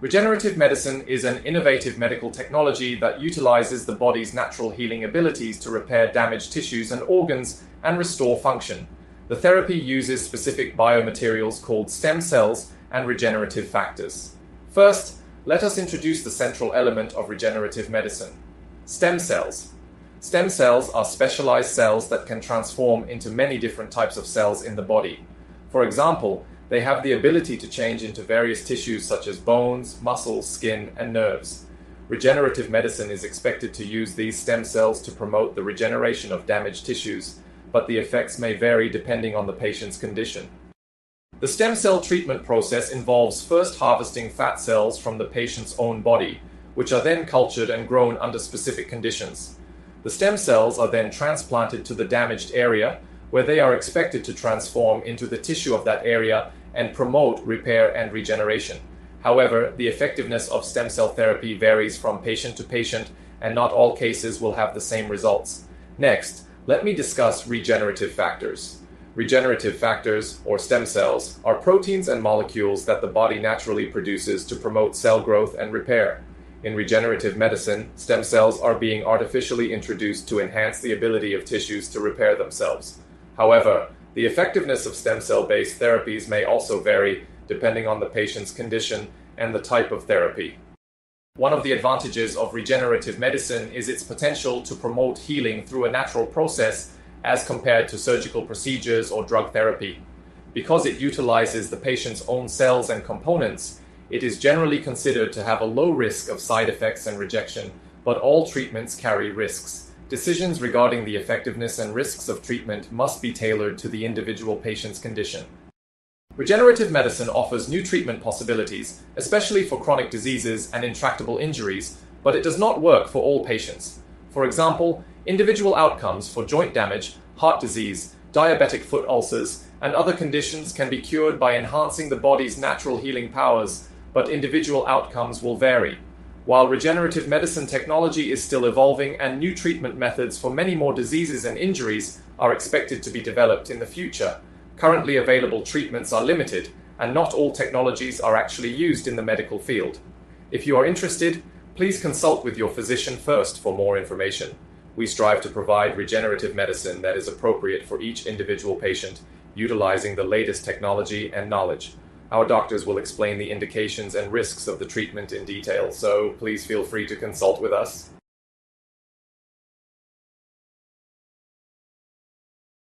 Regenerative medicine is an innovative medical technology that utilizes the body's natural healing abilities to repair damaged tissues and organs and restore function. The therapy uses specific biomaterials called stem cells and regenerative factors. First, let us introduce the central element of regenerative medicine: stem cells. Stem cells are specialized cells that can transform into many different types of cells in the body. For example, they have the ability to change into various tissues such as bones, muscles, skin, and nerves. Regenerative medicine is expected to use these stem cells to promote the regeneration of damaged tissues, but the effects may vary depending on the patient's condition. The stem cell treatment process involves first harvesting fat cells from the patient's own body, which are then cultured and grown under specific conditions. The stem cells are then transplanted to the damaged area, where they are expected to transform into the tissue of that area and promote repair and regeneration. However, the effectiveness of stem cell therapy varies from patient to patient, and not all cases will have the same results. Next, let me discuss regenerative factors. Regenerative factors, or stem cells, are proteins and molecules that the body naturally produces to promote cell growth and repair. In regenerative medicine, stem cells are being artificially introduced to enhance the ability of tissues to repair themselves. However, the effectiveness of stem cell-based therapies may also vary depending on the patient's condition and the type of therapy. One of the advantages of regenerative medicine is its potential to promote healing through a natural process as compared to surgical procedures or drug therapy. Because it utilizes the patient's own cells and components, it is generally considered to have a low risk of side effects and rejection, but all treatments carry risks. Decisions regarding the effectiveness and risks of treatment must be tailored to the individual patient's condition. Regenerative medicine offers new treatment possibilities, especially for chronic diseases and intractable injuries, but it does not work for all patients. For example, individual outcomes for joint damage, heart disease, diabetic foot ulcers, and other conditions can be cured by enhancing the body's natural healing powers, but individual outcomes will vary. While regenerative medicine technology is still evolving and new treatment methods for many more diseases and injuries are expected to be developed in the future, currently available treatments are limited, and not all technologies are actually used in the medical field. If you are interested, please consult with your physician first for more information. We strive to provide regenerative medicine that is appropriate for each individual patient, utilizing the latest technology and knowledge. Our doctors will explain the indications and risks of the treatment in detail, so please feel free to consult with us.